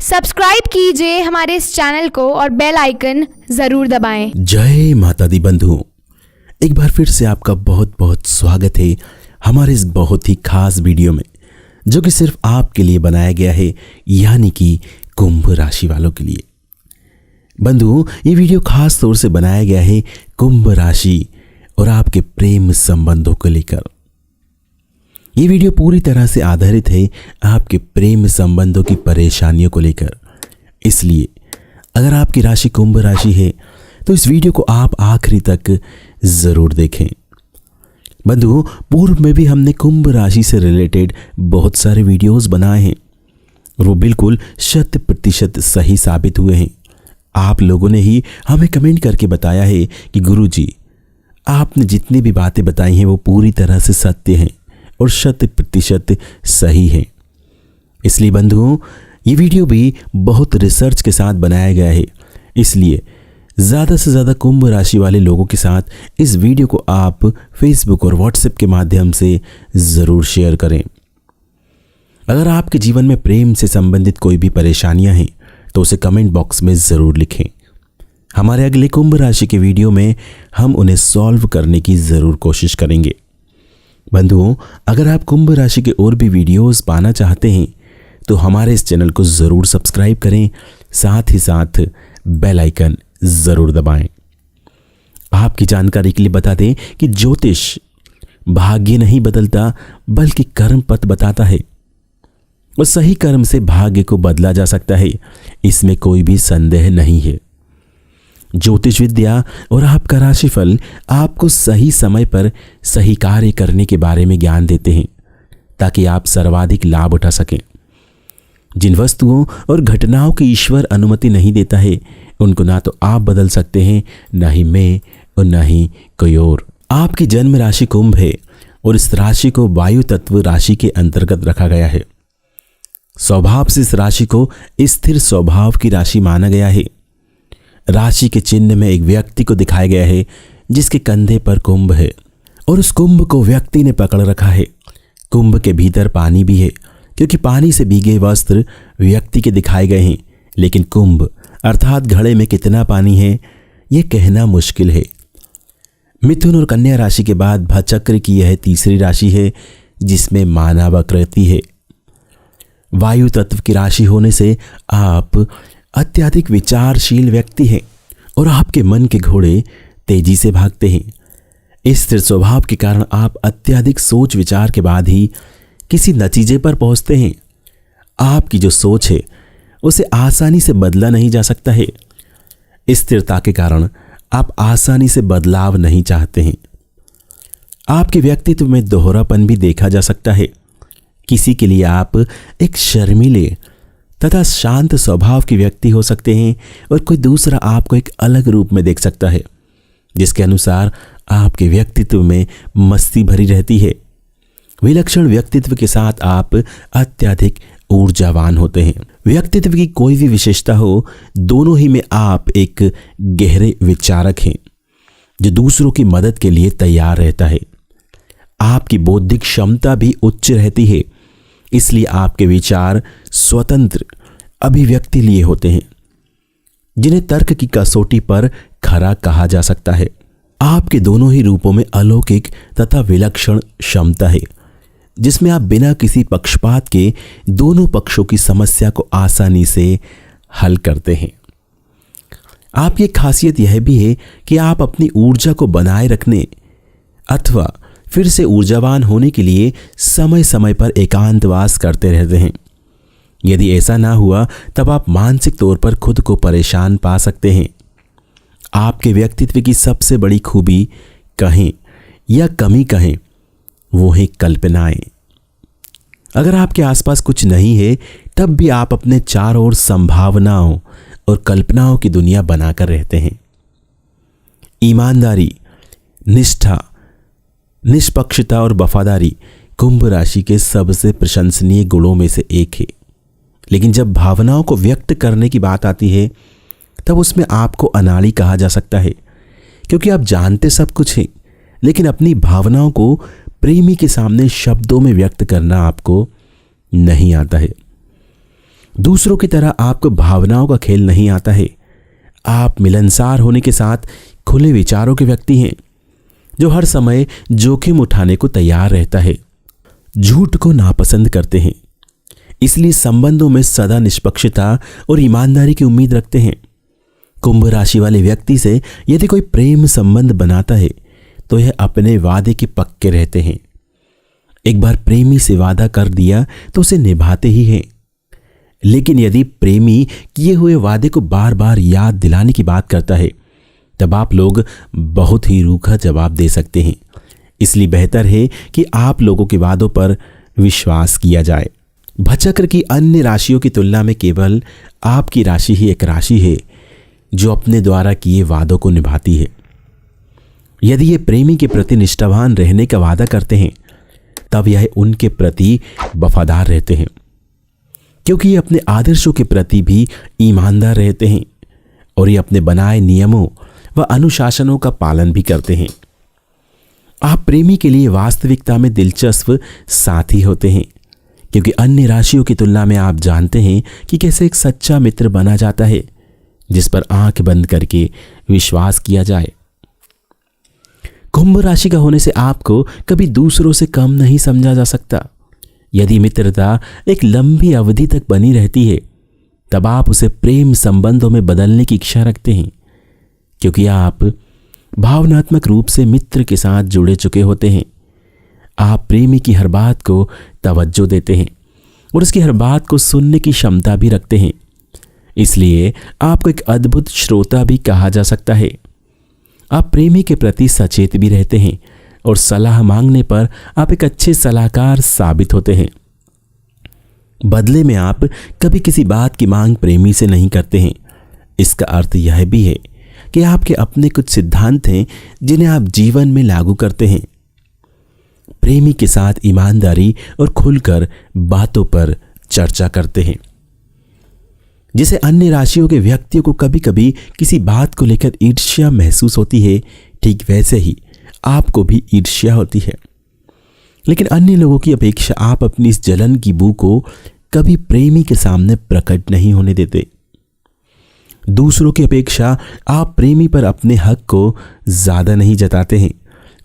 Subscribe कीजिए हमारे इस चैनल को और बेल आइकन जरूर दबाएं। जय माता दी बंधुओं, एक बार फिर से आपका बहुत बहुत स्वागत है हमारे इस बहुत ही खास वीडियो में, जो कि सिर्फ आपके लिए बनाया गया है, यानी कि कुंभ राशि वालों के लिए। बंधुओं, ये वीडियो खास तौर से बनाया गया है कुंभ राशि और आपके प्रेम संबंधों को लेकर। ये वीडियो पूरी तरह से आधारित है आपके प्रेम संबंधों की परेशानियों को लेकर। इसलिए अगर आपकी राशि कुंभ राशि है तो इस वीडियो को आप आखिरी तक जरूर देखें। बंधुओं, पूर्व में भी हमने कुंभ राशि से रिलेटेड बहुत सारे वीडियोस बनाए हैं और वो बिल्कुल 100% सही साबित हुए हैं। आप लोगों ने ही हमें कमेंट करके बताया है कि गुरुजी, आपने जितनी भी बातें बताई हैं वो पूरी तरह से सत्य हैं और 100% सही है। इसलिए बंधुओं, ये वीडियो भी बहुत रिसर्च के साथ बनाया गया है। इसलिए ज़्यादा से ज़्यादा कुंभ राशि वाले लोगों के साथ इस वीडियो को आप फेसबुक और व्हाट्सएप के माध्यम से ज़रूर शेयर करें। अगर आपके जीवन में प्रेम से संबंधित कोई भी परेशानियां हैं तो उसे कमेंट बॉक्स में ज़रूर लिखें। हमारे अगले कुंभ राशि के वीडियो में हम उन्हें सॉल्व करने की ज़रूर कोशिश करेंगे। बंधुओं, अगर आप कुंभ राशि के और भी वीडियोस पाना चाहते हैं तो हमारे इस चैनल को ज़रूर सब्सक्राइब करें, साथ ही साथ बेल आइकन ज़रूर दबाएं। आपकी जानकारी के लिए बता दें कि ज्योतिष भाग्य नहीं बदलता बल्कि कर्म पथ बताता है और सही कर्म से भाग्य को बदला जा सकता है, इसमें कोई भी संदेह नहीं है। ज्योतिष विद्या और आपका राशिफल आपको सही समय पर सही कार्य करने के बारे में ज्ञान देते हैं ताकि आप सर्वाधिक लाभ उठा सकें। जिन वस्तुओं और घटनाओं की ईश्वर अनुमति नहीं देता है उनको ना तो आप बदल सकते हैं, ना ही मैं और ना ही कोई और। आपकी जन्म राशि कुंभ है और इस राशि को वायु तत्व राशि के अंतर्गत रखा गया है। स्वभाव से इस राशि को स्थिर स्वभाव की राशि माना गया है। राशि के चिन्ह में एक व्यक्ति को दिखाया गया है जिसके कंधे पर कुंभ है और उस कुंभ को व्यक्ति ने पकड़ रखा है। कुंभ के भीतर पानी भी है, क्योंकि पानी से भीगे वस्त्र व्यक्ति के दिखाए गए हैं, लेकिन कुंभ अर्थात घड़े में कितना पानी है ये कहना मुश्किल है। मिथुन और कन्या राशि के बाद भचक्र की यह तीसरी राशि है जिसमें मानव आकृति है। वायु तत्व की राशि होने से आप अत्यधिक विचारशील व्यक्ति हैं और आपके मन के घोड़े तेजी से भागते हैं। स्थिर स्वभाव के कारण आप अत्यधिक सोच विचार के बाद ही किसी नतीजे पर पहुंचते हैं। आपकी जो सोच है उसे आसानी से बदला नहीं जा सकता है। स्थिरता के कारण आप आसानी से बदलाव नहीं चाहते हैं। आपके व्यक्तित्व में दोहरापन भी देखा जा सकता है। किसी के लिए आप एक शर्मीले तथा शांत स्वभाव के व्यक्ति हो सकते हैं और कोई दूसरा आपको एक अलग रूप में देख सकता है, जिसके अनुसार आपके व्यक्तित्व में मस्ती भरी रहती है। विलक्षण व्यक्तित्व के साथ आप अत्यधिक ऊर्जावान होते हैं। व्यक्तित्व की कोई भी विशेषता हो, दोनों ही में आप एक गहरे विचारक हैं जो दूसरों की मदद के लिए तैयार रहता है। आपकी बौद्धिक क्षमता भी उच्च रहती है, इसलिए आपके विचार स्वतंत्र अभिव्यक्ति लिए होते हैं जिन्हें तर्क की कसौटी पर खरा कहा जा सकता है। आपके दोनों ही रूपों में अलौकिक तथा विलक्षण क्षमता है, जिसमें आप बिना किसी पक्षपात के दोनों पक्षों की समस्या को आसानी से हल करते हैं। आपकी खासियत यह भी है कि आप अपनी ऊर्जा को बनाए रखने अथवा फिर से ऊर्जावान होने के लिए समय समय पर एकांतवास करते रहते हैं। यदि ऐसा ना हुआ तब आप मानसिक तौर पर खुद को परेशान पा सकते हैं। आपके व्यक्तित्व की सबसे बड़ी खूबी कहें या कमी कहें, वो है कल्पनाएं। अगर आपके आसपास कुछ नहीं है तब भी आप अपने चारों ओर संभावनाओं और कल्पनाओं की दुनिया बनाकर रहते हैं। ईमानदारी, निष्ठा, निष्पक्षता और वफादारी कुंभ राशि के सबसे प्रशंसनीय गुणों में से एक है। लेकिन जब भावनाओं को व्यक्त करने की बात आती है तब उसमें आपको अनाड़ी कहा जा सकता है, क्योंकि आप जानते सब कुछ हैं लेकिन अपनी भावनाओं को प्रेमी के सामने शब्दों में व्यक्त करना आपको नहीं आता है। दूसरों की तरह आपको भावनाओं का खेल नहीं आता है। आप मिलनसार होने के साथ खुले विचारों के व्यक्ति हैं जो हर समय जोखिम उठाने को तैयार रहता है। झूठ को नापसंद करते हैं, इसलिए संबंधों में सदा निष्पक्षता और ईमानदारी की उम्मीद रखते हैं। कुंभ राशि वाले व्यक्ति से यदि कोई प्रेम संबंध बनाता है तो यह अपने वादे के पक्के रहते हैं। एक बार प्रेमी से वादा कर दिया तो उसे निभाते ही हैं। लेकिन यदि प्रेमी किए हुए वादे को बार बार याद दिलाने की बात करता है तब आप लोग बहुत ही रूखा जवाब दे सकते हैं। इसलिए बेहतर है कि आप लोगों के वादों पर विश्वास किया जाए। भचक्र की अन्य राशियों की तुलना में केवल आपकी राशि ही एक राशि है जो अपने द्वारा किए वादों को निभाती है। यदि ये प्रेमी के प्रति निष्ठावान रहने का वादा करते हैं तब यह उनके प्रति वफादार रहते हैं, क्योंकि ये अपने आदर्शों के प्रति भी ईमानदार रहते हैं और ये अपने बनाए नियमों व अनुशासनों का पालन भी करते हैं। आप प्रेमी के लिए वास्तविकता में दिलचस्प साथी होते हैं, क्योंकि अन्य राशियों की तुलना में आप जानते हैं कि कैसे एक सच्चा मित्र बना जाता है जिस पर आंख बंद करके विश्वास किया जाए। कुंभ राशि का होने से आपको कभी दूसरों से कम नहीं समझा जा सकता। यदि मित्रता एक लंबी अवधि तक बनी रहती है तब आप उसे प्रेम संबंधों में बदलने की इच्छा रखते हैं, क्योंकि आप भावनात्मक रूप से मित्र के साथ जुड़े चुके होते हैं। आप प्रेमी की हर बात को तवज्जो देते हैं और उसकी हर बात को सुनने की क्षमता भी रखते हैं। इसलिए आपको एक अद्भुत श्रोता भी कहा जा सकता है। आप प्रेमी के प्रति सचेत भी रहते हैं और सलाह मांगने पर आप एक अच्छे सलाहकार साबित होते हैं। बदले में आप कभी किसी बात की मांग प्रेमी से नहीं करते हैं। इसका अर्थ यह भी है कि आपके अपने कुछ सिद्धांत हैं जिन्हें आप जीवन में लागू करते हैं। प्रेमी के साथ ईमानदारी और खुलकर बातों पर चर्चा करते हैं। जिसे अन्य राशियों के व्यक्तियों को कभी कभी किसी बात को लेकर ईर्ष्या महसूस होती है, ठीक वैसे ही आपको भी ईर्ष्या होती है। लेकिन अन्य लोगों की अपेक्षा आप अपनी इस जलन की बू को कभी प्रेमी के सामने प्रकट नहीं होने देते। दूसरों की अपेक्षा आप प्रेमी पर अपने हक को ज्यादा नहीं जताते हैं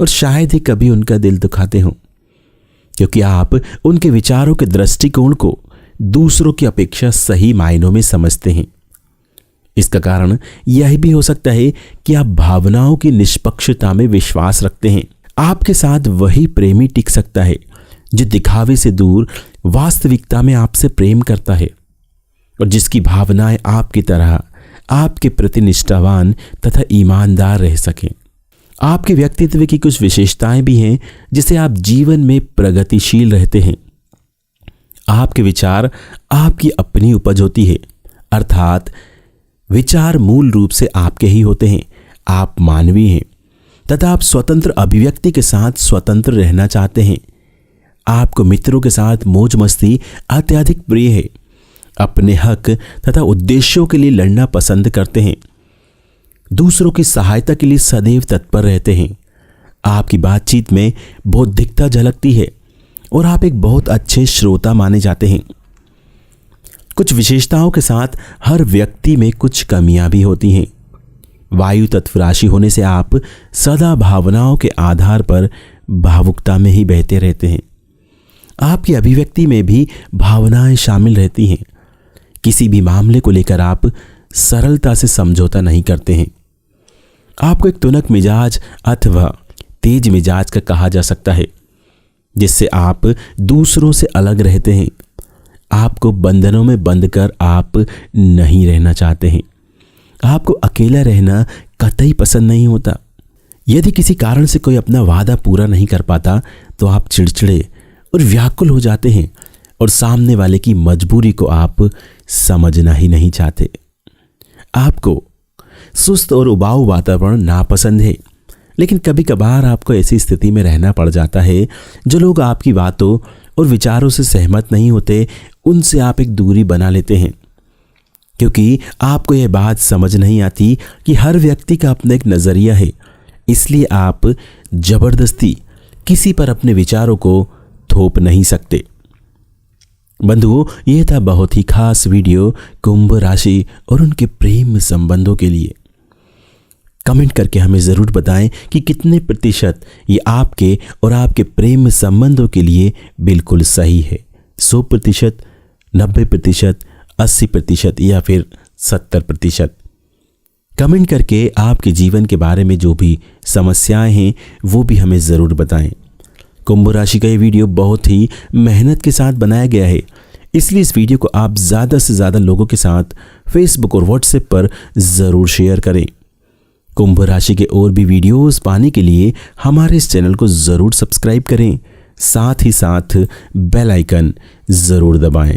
और शायद ही कभी उनका दिल दुखाते हो, क्योंकि आप उनके विचारों के दृष्टिकोण को दूसरों की अपेक्षा सही मायनों में समझते हैं। इसका कारण यह भी हो सकता है कि आप भावनाओं की निष्पक्षता में विश्वास रखते हैं। आपके साथ वही प्रेमी टिक सकता है जो दिखावे से दूर वास्तविकता में आपसे प्रेम करता है और जिसकी भावनाएं आपकी तरह आपके प्रति निष्ठावान तथा ईमानदार रह सकें। आपके व्यक्तित्व की कुछ विशेषताएं भी हैं जिससे आप जीवन में प्रगतिशील रहते हैं। आपके विचार आपकी अपनी उपज होती है, अर्थात विचार मूल रूप से आपके ही होते हैं। आप मानवीय हैं तथा आप स्वतंत्र अभिव्यक्ति के साथ स्वतंत्र रहना चाहते हैं। आपको मित्रों के साथ मौज मस्ती अत्यधिक प्रिय है। अपने हक तथा उद्देश्यों के लिए लड़ना पसंद करते हैं। दूसरों की सहायता के लिए सदैव तत्पर रहते हैं। आपकी बातचीत में बौद्धिकता झलकती है और आप एक बहुत अच्छे श्रोता माने जाते हैं। कुछ विशेषताओं के साथ हर व्यक्ति में कुछ कमियां भी होती हैं। वायु तत्व राशि होने से आप सदा भावनाओं के आधार पर भावुकता में ही बहते रहते हैं। आपकी अभिव्यक्ति में भी भावनाएं शामिल रहती हैं। किसी भी मामले को लेकर आप सरलता से समझौता नहीं करते हैं। आपको एक तुनक मिजाज अथवा तेज मिजाज का कहा जा सकता है, जिससे आप दूसरों से अलग रहते हैं। आपको बंधनों में बंध कर आप नहीं रहना चाहते हैं। आपको अकेला रहना कतई पसंद नहीं होता। यदि किसी कारण से कोई अपना वादा पूरा नहीं कर पाता तो आप चिड़चिड़े और व्याकुल हो जाते हैं और सामने वाले की मजबूरी को आप समझना ही नहीं चाहते। आपको सुस्त और उबाऊ वातावरण नापसंद है, लेकिन कभी कभार आपको ऐसी स्थिति में रहना पड़ जाता है जो लोग आपकी बातों और विचारों से सहमत नहीं होते, उनसे आप एक दूरी बना लेते हैं, क्योंकि आपको यह बात समझ नहीं आती कि हर व्यक्ति का अपना एक नज़रिया है। इसलिए आप जबरदस्ती किसी पर अपने विचारों को थोप नहीं सकते। बंधुओं, ये था बहुत ही खास वीडियो कुंभ राशि और उनके प्रेम संबंधों के लिए। कमेंट करके हमें ज़रूर बताएं कि कितने प्रतिशत ये आपके और आपके प्रेम संबंधों के लिए बिल्कुल सही है। 100%, 90%, 80% या फिर 70%। कमेंट करके आपके जीवन के बारे में जो भी समस्याएं हैं वो भी हमें ज़रूर बताएं। कुंभ राशि का ये वीडियो बहुत ही मेहनत के साथ बनाया गया है, इसलिए इस वीडियो को आप ज़्यादा से ज़्यादा लोगों के साथ फेसबुक और व्हाट्सएप पर ज़रूर शेयर करें। कुंभ राशि के और भी वीडियोस पाने के लिए हमारे इस चैनल को ज़रूर सब्सक्राइब करें, साथ ही साथ बेल आइकन ज़रूर दबाएं।